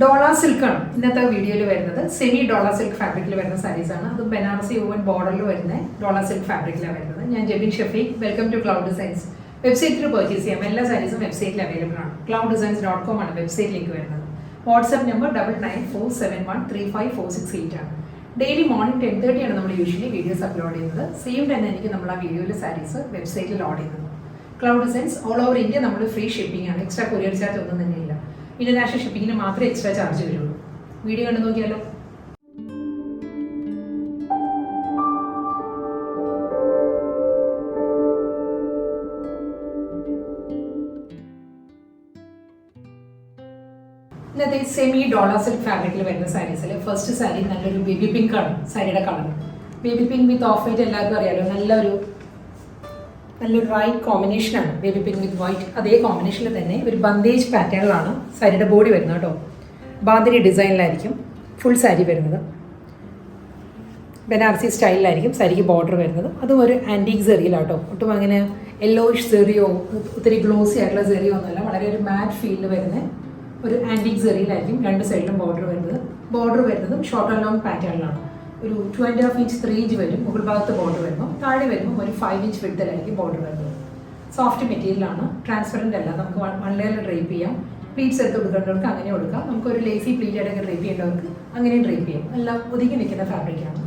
ഡോള സിൽക്കാണ് ഇന്നത്തെ വീഡിയോയിൽ വരുന്നത്. സെമി ഡോള സിൽക്ക് ഫാബ്രിക്കിൽ വരുന്ന സാരീസാണ്. അതും ബനാറസി ഓവൻ ബോർഡറിൽ വരുന്ന ഡോള സിൽക്ക് ഫാബ്രിക്കിലാണ് വരുന്നത്. ഞാൻ Jebin Shafeeq. Welcome to cloud designs. വെബ്സൈറ്റിൽ പർച്ചേസ് ചെയ്യാം. എല്ലാ സാരീസും വെബ്സൈറ്റിൽ അവൈലബിൾ ആണ്. clouddesigns.com ആണ് വെബ്സൈറ്റ് ലിങ്ക് വരുന്നത്. വാട്സ്ആപ്പ് നമ്പർ 9947135468 ആണ്. ഡെയിലി മോർണിംഗ് 10:30 ആണ് നമ്മൾ യൂഷ്വലി വീഡിയോസ് അപ്ലോഡ് ചെയ്യുന്നത്. സെയിം തന്നെ എനിക്ക് നമ്മൾ ആ വീഡിയോയിൽ സാരീസ് വെബ്സൈറ്റിൽ ലോഡ് ചെയ്യുന്നത്. Cloud designs all over India നമ്മൾ ഫ്രീ ഷിപ്പിംഗ് ആണ്. എക്സ്ട്രാ കൊറിയർ ചാർജ് ഒന്നും തന്നെ ഇല്ല. ഇന്റർനാഷണൽ ഷിപ്പിങ്ങിന് മാത്രമേ എക്സ്ട്രാ ചാർജ് വരുള്ളൂ. വീഡിയോ കണ്ടു നോക്കിയാലോ. ഇന്നത്തെ സെമി ഡോള സിൽക്ക് ഫാബ്രിക്കിൽ വരുന്ന സാരീസിൽ ഫസ്റ്റ് സാരി നല്ലൊരു ബേബി പിങ്ക് ആണ് സാരിയുടെ colour. Baby pink width of white എല്ലാവർക്കും അറിയാലോ. നല്ലൊരു റൈറ്റ് കോമ്പിനേഷനാണ് ബേബി പിങ്ക് വിത്ത് വൈറ്റ്. അതേ കോമ്പിനേഷനിൽ തന്നെ ഒരു ബന്ദേജ് പാറ്റേണിലാണ് സാരിയുടെ ബോഡി വരുന്നത് കേട്ടോ. ബാന്തിനി ഡിസൈനിലായിരിക്കും ഫുൾ സാരി വരുന്നത്. ബനാറസി സ്റ്റൈലിലായിരിക്കും സാരിക്ക് ബോർഡർ വരുന്നത്. അതും ഒരു ആൻറ്റീക് സെറിയിലാട്ടോ. ഒട്ടും അങ്ങനെ യെല്ലോയിഷ് സെറിയോ ഒത്തിരി ഗ്ലോസി ആയിട്ടുള്ള സെറിയോ ഒന്നുമല്ല. വളരെ ഒരു മാറ്റ് ഫീലിൽ വരുന്ന ഒരു ആൻറ്റീക് സെറിയിലായിരിക്കും രണ്ട് സൈഡിലും ബോർഡർ വരുന്നത്. ബോർഡർ വരുന്നതും ഷോർട്ട് ആൻഡ് ലോങ് പാറ്റേണിലാണ്. ഒരു 2.5 ഇഞ്ച് 3 ഇഞ്ച് വരും മുകൾ ഭാഗത്ത് ബോർഡർ വരുമ്പോൾ. താഴെ വരുമ്പോൾ ഒരു 5 ഇഞ്ച് വിഡ്ത്തിലായിരിക്കും ബോർഡർ വരുന്നത്. സോഫ്റ്റ് മെറ്റീരിയലാണ്, ട്രാൻസ്പെറൻ്റ് അല്ല. നമുക്ക് വൺ ലെയറിൽ ഡ്രൈപ്പ് ചെയ്യാം. പ്ലീറ്റ്സ് എടുത്ത് കൊടുക്കേണ്ടവർക്ക് അങ്ങനെ കൊടുക്കാം. നമുക്കൊരു ലേസി പ്ലീറ്റായിട്ടൊക്കെ ഡ്രൈപ്പ് ചെയ്യേണ്ടവർക്ക് അങ്ങനെ ഡ്രൈപ്പ് ചെയ്യാം. എല്ലാം ഒതുക്കി നിൽക്കുന്ന ഫാബ്രിക്കാണ്.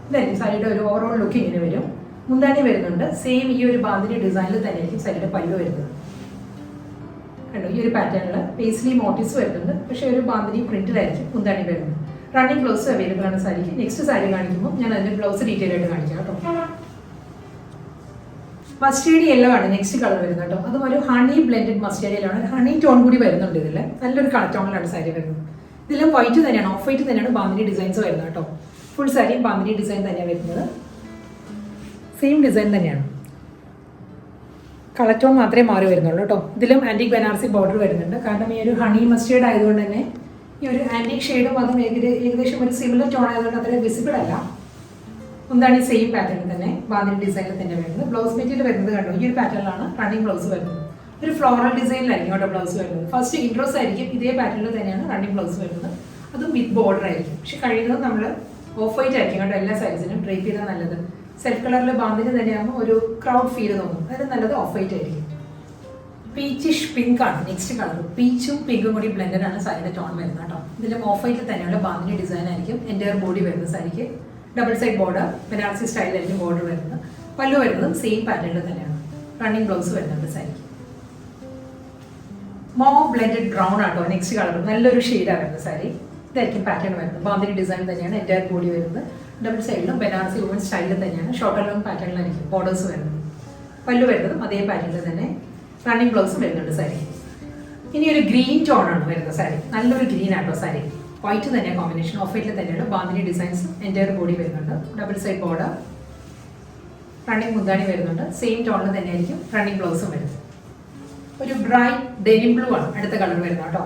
ഇതായിരിക്കും സാരിയുടെ ഒരു ഓവറോൾ ലുക്ക് ഇങ്ങനെ വരും. മുന്താണി വരുന്നുണ്ട്. സെയിം ഈ ഒരു ബാന്തിനി ഡിസൈനിൽ തന്നെയായിരിക്കും സാരിയുടെ പല്ലു വരുന്നത്. കണ്ടോ, ഈ ഒരു പാറ്റേണിൽ പേസ്ലി മോട്ടീവ്സ് വരുന്നുണ്ട്. പക്ഷേ ഒരു ബാന്തിനി പ്രിന്റിലായിരിക്കും മുന്താണി വരുന്നത്. റണ്ണിങ് ബ്ലൗസ് അവൈലബിൾ ആണ് സാരിക്ക്. നെക്സ്റ്റ് സാരി കാണിക്കുമ്പോൾ ഞാൻ അതിൻ്റെ ബ്ലൗസ് ഡീറ്റെയിൽ ആയിട്ട് കാണിക്കാം കേട്ടോ. മസ്റ്റേർഡ് യെല്ലോ ആണ് നെക്സ്റ്റ് കളർ വരുന്നത് കേട്ടോ. അതും ഒരു ഹണി ബ്ലെൻഡഡ് മസ്റ്റേർഡിലാണ്. ഒരു ഹണി ടോൺ കൂടി വരുന്നുണ്ട് ഇതിൽ. നല്ലൊരു കളർ ടോണിലാണ് സാരി വരുന്നത്. ഇതിലും വൈറ്റ് തന്നെയാണ്, ഓഫ് വൈറ്റ് തന്നെയാണ് ബാന്തിനി ഡിസൈൻസ് വരുന്നത് കേട്ടോ. ഫുൾ സാരിയും ബാന്തിനി ഡിസൈൻ തന്നെയാണ് വരുന്നത്. സെയിം ഡിസൈൻ തന്നെയാണ്, കളർ ടോൺ മാത്രമേ മാറി വരുന്നുള്ളൂ കേട്ടോ. ഇതിലും ആൻറ്റിക് ബനാറസി ബോർഡർ വരുന്നുണ്ട്. കാരണം ഈ ഒരു ഹണി മസ്റ്റേർഡ് ആയതുകൊണ്ട് തന്നെ ഈ ഒരു ആൻറ്റിക് ഷെയ്ഡും അതും ഏകദേശം ഒരു സിമിലർ ടോൺ ആയതുകൊണ്ട് അത്രയും വിസിബിൾ അല്ല. എന്താണ് ഈ സെയിം പാറ്റേണിൽ തന്നെ ബാന്തിനി ഡിസൈനിൽ തന്നെ വരുന്നത്. ബ്ലൗസ് മെറ്റീരിയൽ വരുന്നത് കണ്ടോ, ഈ ഒരു പാറ്റേണിലാണ് റണ്ണിങ് ബ്ലൗസ് വരുന്നത്. ഒരു ഫ്ലോറൽ ഡിസൈനിലായിരിക്കും കേട്ടോ ബ്ലൗസ് വരുന്നത്. ഫസ്റ്റ് ഇൻട്രോസ് ആയിരിക്കും ഇതേ പാറ്റേണിൽ തന്നെയാണ് റണ്ണിങ് ബ്ലൗസ് വരുന്നത്. അതും വിത്ത് ബോർഡർ ആയിരിക്കും. പക്ഷെ കഴിയുന്നത് നമ്മൾ ഓഫ് വൈറ്റ് ആയിരിക്കും കേട്ടോ. എല്ലാ സൈസിനും ഡ്രൈപ്പ് ചെയ്താൽ നല്ലത്. സെൽഫ് കളറിൽ ബാന്തിനി തന്നെയാകുമ്പോൾ ഒരു ക്രൗഡ് ഫീൽ തോന്നും. അതായത് നല്ലത് ഓഫ് വൈറ്റ് ആയിരിക്കും. പീച്ചിഷ് പിങ്ക് ആണ് നെക്സ്റ്റ് കളർ. പീച്ചും പിങ്കും കൂടി ബ്ലെൻഡഡ് ആണ് സാരിയുടെ ടോൺ വരുന്നത് കേട്ടോ. ഇതിലും ഓഫ് വൈറ്റിൽ തന്നെയുള്ള ബാന്തിനി ഡിസൈൻ ആയിരിക്കും എൻ്റയർ ബോഡി വരുന്നത്. സാരിക്ക് ഡബിൾ സൈഡ് ബോർഡർ ബനാറസി സ്റ്റൈലായിരിക്കും ബോർഡർ വരുന്നത്. പല്ലു വരുന്നതും സെയിം പാറ്റേണിൽ തന്നെയാണ്. റണ്ണിങ് ബ്ലൗസ് വരുന്നുണ്ട് സാരിക്ക്. മോ ബ്ലെൻഡഡ് ബ്രൗൺ ആട്ടോ നെക്സ്റ്റ് കളർ. നല്ലൊരു ഷെയ്ഡാണ് വരുന്നത് സാരി. ഇതായിരിക്കും പാറ്റേൺ വരുന്നത്. ബാന്തിനി ഡിസൈൻ തന്നെയാണ് എൻ്റയർ ബോഡി വരുന്നത്. ഡബിൾ സൈഡിലും ബനാറസി വുമൺ സ്റ്റൈലിൽ തന്നെയാണ് ഷോർട്ട് ലോങ് പാറ്റേണിലായിരിക്കും ബോർഡേഴ്സ് വരുന്നത്. പല്ലു വരുന്നതും അതേ പാറ്റേണിൽ തന്നെ റണ്ണിങ് ബ്ലൗസും വരുന്നുണ്ട് സാരി. ഇനി ഒരു ഗ്രീൻ ടോൺ ആണ് വരുന്നത് സാരി. നല്ലൊരു ഗ്രീൻ ആട്ടോ സാരി. വൈറ്റ് തന്നെ കോമ്പിനേഷൻ. ഓഫ് വൈറ്റിൽ തന്നെയാണ് ബാന്തിനി ഡിസൈൻസ് എൻ്റയർ ബോഡി വരുന്നുണ്ട്. ഡബിൾ സൈഡ് ബോർഡർ, റണ്ണിങ് മുന്താണി വരുന്നുണ്ട്. സെയിം ടോണിൽ തന്നെയായിരിക്കും റണ്ണിങ് ബ്ലൗസും വരുന്നത്. ഒരു ബ്രൈറ്റ് ഡെനിം ബ്ലൂ ആണ് അടുത്ത കളർ വരുന്നത് കേട്ടോ.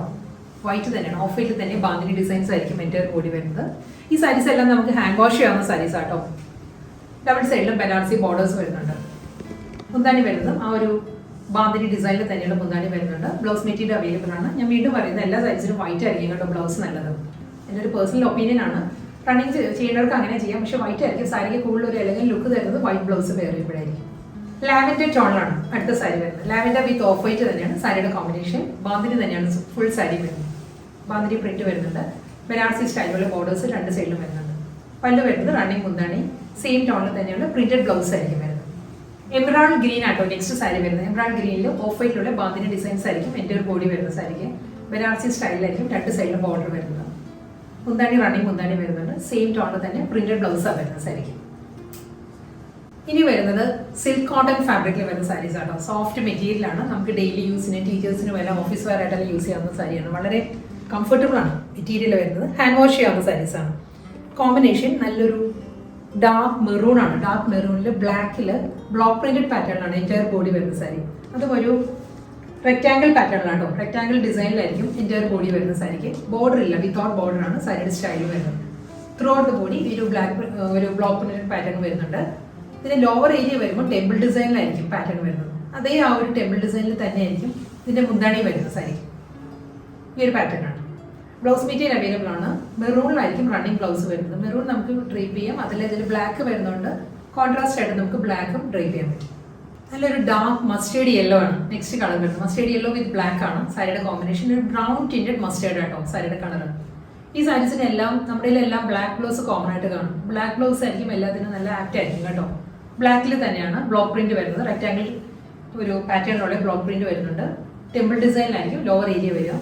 വൈറ്റ് തന്നെയാണ്. ഓഫ് വൈറ്റിൽ തന്നെ ബാന്തിനി ഡിസൈൻസ് ആയിരിക്കും എൻ്റയർ ബോഡി വരുന്നത്. ഈ സാരീസ് എല്ലാം നമുക്ക് ഹാൻഡ് വാഷ് ചെയ്യാവുന്ന സാരീസ് ആട്ടോ. ഡബിൾ സൈഡിലും ബനാറസി ബോർഡേഴ്സ് വരുന്നുണ്ട്. മുന്താണി വരുന്നതും ആ ഒരു ബാന്തിനി ഡിസൈനിൽ തന്നെയുള്ള മുന്താണി വരുന്നുണ്ട്. ബ്ലൗസ് മെറ്റീരിയൽ അവൈലബിൾ ആണ്. ഞാൻ വീണ്ടും പറയുന്നത് എല്ലാ സൈസിലും വൈറ്റ് ആയിരിക്കും കേട്ടോ ബ്ലൗസ് നല്ലത്. എൻ്റെ ഒരു പേഴ്സണൽ ഒപ്പീനിയൻ ആണ്. റണ്ണിങ് ചെയ്യേണ്ടവർക്ക് അങ്ങനെ ചെയ്യാം. പക്ഷേ വൈറ്റ് ആയിരിക്കും സാരിക്ക് കൂടുതൽ ഒരു എലഗൻ ലുക്ക് തരുന്നത് വൈറ്റ് ബ്ലൗസ് വെയർ ചെയ്യുമ്പോഴായിരിക്കും. ലാവൻഡർ ടോണിലാണ് അടുത്ത സാരി വരുന്നത്. ലാവൻഡർ വിത്ത് ഓഫ് വൈറ്റ് തന്നെയാണ് സാരിയുടെ കോമ്പിനേഷൻ. ബാന്തിനി തന്നെയാണ് ഫുൾ സാരി വരുന്നത്. ബാന്തിനി പ്രിന്റ് വരുന്നുണ്ട്. ബനാറസി സ്റ്റൈലുള്ള ബോർഡേഴ്സ് രണ്ട് സൈഡിലും വരുന്നുണ്ട്. പല്ലു വരുന്നത് റണ്ണിങ് മുന്താണി സെയിം ടോണിൽ തന്നെയുള്ള പ്രിന്റഡ് ബ്ലൗസ് ആയിരിക്കും വരുന്നത്. എംബ്രാൾഡ് ഗ്രീൻ ആട്ടോ നെക്സ്റ്റ് സാരി വരുന്നത്. എംബ്രാൾഡ് ഗ്രീനിൽ ഓഫ് വൈറ്റിലുള്ള ബാന്തിനി ഡിസൈൻസ് ആയിരിക്കും എൻ്റെ ഒരു ബോഡി വരുന്ന സാരിക്ക്. ബനാറസി സ്റ്റൈലിലായിരിക്കും രണ്ട് സൈഡിലും ബോർഡർ വരുന്നത്. മുന്താണി റണ്ണിങ് മുന്താണി വരുന്നുണ്ട്. സെയിം ടോണിൽ തന്നെ പ്രിന്റഡ് ബ്ലൗസാണ് വരുന്നത് സാരിക്ക്. ഇനി വരുന്നത് സിൽക്ക് കോട്ടൺ ഫാബ്രിക്കിൽ വരുന്ന സാരീസ് ആട്ടോ. സോഫ്റ്റ് മെറ്റീരിയലാണ്. നമുക്ക് ഡെയിലി യൂസിന് ടീച്ചേഴ്സിന് വല്ല ഓഫീസ് വെയർ ആയിട്ടെല്ലാം യൂസ് ചെയ്യാവുന്ന സാരിയാണ്. വളരെ കംഫർട്ടബിൾ ആണ് മെറ്റീരിയൽ വരുന്നത്. ഹാൻഡ് വാഷ് ചെയ്യാവുന്ന സാരീസാണ്. കോമ്പിനേഷൻ നല്ലൊരു ഡാർക്ക് മെറൂൺ ആണ്. ഡാർക്ക് മെറൂണിൽ ബ്ലാക്കിൽ ബ്ലോക്ക് പ്രിന്റഡ് പാറ്റേണിലാണ് എൻ്റയർ ബോഡി വരുന്ന സാരി. അതും ഒരു റെക്റ്റാങ്കിൾ പാറ്റേണിലാണോ. റെക്റ്റാങ്കിൾ ഡിസൈനിലായിരിക്കും എൻ്റയർ ബോഡി വരുന്ന സാരിക്ക്. ബോർഡർ ഇല്ല, വിത്തൗട്ട് ബോർഡർ ആണ് സാരിയുടെ സ്റ്റൈൽ വരുന്നത്. ത്രൂ ഔട്ട് ദ ബോഡി ഒരു ബ്ലോക്ക് പ്രിന്റഡ് പാറ്റേൺ വരുന്നുണ്ട്. ഇതിന്റെ ലോവർ ഏരിയ വരുമ്പോൾ ടെമ്പിൾ ഡിസൈനിലായിരിക്കും പാറ്റേൺ വരുന്നത്. അതേ ആ ഒരു ടെമ്പിൾ ഡിസൈനിൽ തന്നെയായിരിക്കും ഇതിന്റെ മുന്താണി വരുന്നത് സാരി. ഈ ഒരു പാറ്റേൺ ആണ്. ബ്ലൗസ് മെറ്റീരിയൽ അവൈലബിൾ ആണ്. മെറൂണിലായിരിക്കും റണ്ണിങ് ബ്ലൗസ് വരുന്നത്. മെറൂൺ നമുക്ക് ഡ്രേപ്പ് ചെയ്യാം. ഇതിൽ ബ്ലാക്ക് വരുന്നതുകൊണ്ട് കോൺട്രാസ്റ്റ് ആയിട്ട് നമുക്ക് ബ്ലാക്കും ഡ്രേപ്പ് ചെയ്യാൻ പറ്റും. നല്ലൊരു ഡാർക്ക് മസ്റ്റേർഡ് യെല്ലോ ആണ് നെക്സ്റ്റ് കളർ വരുന്നത്. മസ്റ്റേർഡ് യെല്ലോ വിത്ത് ബ്ലാക്ക് ആണ് സാരിയുടെ കോമ്പിനേഷൻ. ഒരു ബ്രൗൺ ടിൻറ്റഡ് മസ്റ്റേർഡ് ആട്ടോ സാരിയുടെ കളർ. ഈ സാരീസിന് എല്ലാം നമ്മുടെ എല്ലാം ബ്ലാക്ക് ബ്ലൗസ് കോമൺ ആയിട്ട് കാണും. ബ്ലാക്ക് ബ്ലൗസ് ആയിരിക്കും എല്ലാത്തിനും നല്ല ആപ്റ്റ് ആയിരിക്കും കേട്ടോ. ബ്ലാക്കിൽ തന്നെയാണ് ബ്ലോക്ക് പ്രിന്റ് വരുന്നത്. റെക്ടാങ്കിൾ ഒരു പാറ്റേണിലുള്ള ബ്ലോക്ക് പ്രിന്റ് വരുന്നുണ്ട്. ടെമ്പിൾ ഡിസൈനിലായിരിക്കും ലോവർ ഏരിയ വരിക.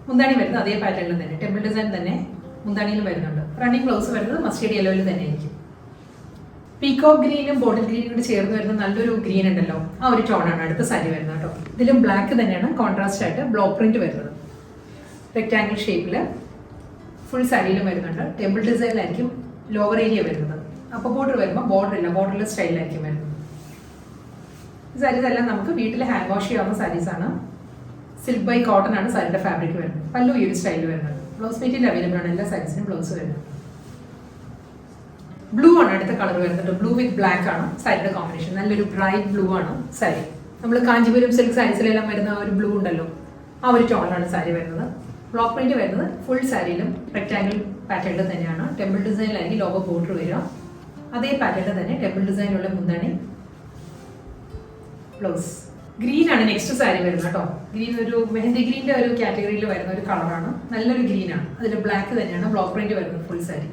മുന്താണി വരുന്നത് അതേ പാറ്റേണിൽ തന്നെ ടെമ്പിൾ ഡിസൈൻ തന്നെ മുന്താണിയിലും വരുന്നുണ്ട്. റണ്ണിങ് ബ്ലൗസ് വരുന്നത് മസ്റ്റേർഡ് യെല്ലോയിൽ തന്നെ ആയിരിക്കും. പീകോക്ക് ഗ്രീനും ബോട്ടിൽ ഗ്രീനും കൂടി ചേർന്ന് വരുന്ന നല്ലൊരു ഗ്രീൻ ഉണ്ടല്ലോ, ആ ഒരു ടോണാണ് അടുത്ത സാരി വരുന്നത് കേട്ടോ. ഇതിലും ബ്ലാക്ക് തന്നെയാണ് കോൺട്രാസ്റ്റ് ആയിട്ട് ബ്ലോക്ക് പ്രിന്റ് വരുന്നത്. റെക്ടാങ്കിൾ ഷേപ്പിൽ ഫുൾ സാരിയിലും വരുന്നുണ്ട്. ടെമ്പിൾ ഡിസൈനിലായിരിക്കും ലോവർ ഏരിയ വരുന്നത്. അപ്പോൾ ബോർഡർ വരുമ്പോൾ ബോർഡർ ഇല്ല, ബോർഡർലെസ് സ്റ്റൈലിലായിരിക്കും വരുന്നത്. ഈ സാരീസ് എല്ലാം നമുക്ക് വീട്ടിൽ ഹാൻഡ് വാഷ് ചെയ്യാവുന്ന സാരീസാണ്. സിൽക്ക് ബൈ കോട്ടൺ ആണ് സാരിയുടെ ഫാബ്രിക് വരുന്നത്. പല്ലു ഈ ഒരു സ്റ്റൈൽ വരുന്നത്. ബ്ലൗസ് മെറ്റീരിയൽ അവൈലബിൾ ആണ്. എല്ലാ സാരീസിനും ബ്ലൗസ് വരുന്നത്. ബ്ലൂ ആണ് അടുത്ത കളർ വരുന്നത്. ബ്ലൂ വിത്ത് ബ്ലാക്ക് ആണ് സാരിയുടെ കോമ്പിനേഷൻ. നല്ലൊരു ബ്രൈറ്റ് ബ്ലൂ ആണ് സാരി. നമ്മൾ കാഞ്ചീപുരം സിൽക്ക് സാരീസിലെല്ലാം വരുന്ന ഒരു ബ്ലൂ ഉണ്ടല്ലോ, ആ ഒരു ടോണിലാണ് സാരി വരുന്നത്. ബ്ലോക്ക് പ്രിന്റ് വരുന്നത് ഫുൾ സാരിയിലും റെക്ടാങ്കിൾ പാറ്റേണിൽ തന്നെയാണ്. ടെമ്പിൾ ഡിസൈനിലായിരിക്കും ലോഗോ ബോർഡർ വരിക. അതേ പാറ്റേണിൽ തന്നെ ടെമ്പിൾ ഡിസൈനിലുള്ള മുന്താണി ബ്ലൗസ്. ഗ്രീൻ ആണ് നെക്സ്റ്റ് സാരി വരുന്നത് കേട്ടോ. ഗ്രീൻ ഒരു മെഹന്തി ഗ്രീൻ്റെ ഒരു കാറ്റഗറിയിൽ വരുന്ന ഒരു കളറാണ്. നല്ലൊരു ഗ്രീൻ ആണ്. അതിൽ ബ്ലാക്ക് തന്നെയാണ് ബ്ലോക്ക് പ്രിന്റ് വരുന്നത്. ഫുൾ സാരി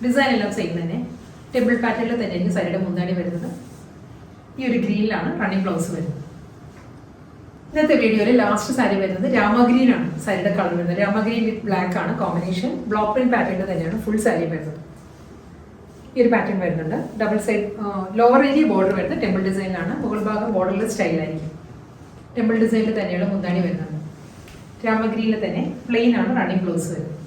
ഡിസൈൻ എല്ലാം സെയിം തന്നെ. ടെമ്പിൾ പാറ്റേണിൽ തന്നെയായിരിക്കും സാരിയുടെ മുന്താണി വരുന്നത്. ഈ ഒരു ഗ്രീനിലാണ് റണ്ണിങ് ബ്ലൗസ് വരുന്നത്. ഇന്നത്തെ വീഡിയോയിൽ ലാസ്റ്റ് സാരി വരുന്നത് രാമഗ്രീൻ ആണ് സാരിയുടെ കളർ വരുന്നത്. രാമഗ്രീൻ വിത്ത് ബ്ലാക്ക് ആണ് കോമ്പിനേഷൻ. ബ്ലോക്ക് പ്രിന്റ് പാറ്റേണിൽ തന്നെയാണ് ഫുൾ സാരി വരുന്നത്. ഈ ഒരു പാറ്റേൺ വരുന്നുണ്ട്. Double side lower area border വരുന്നത് ടെമ്പിൾ ഡിസൈനിലാണ്. മുകൾ ഭാഗം ബോർഡർലെസ് സ്റ്റൈലായിരിക്കും. ടെമ്പിൾ ഡിസൈനിൽ തന്നെയുള്ള മുന്താണി വരുന്നത്. രാമഗ്രീനിൽ തന്നെ പ്ലെയിൻ ആണ് റണ്ണിങ് ബ്ലൗസ് വരുന്നത്.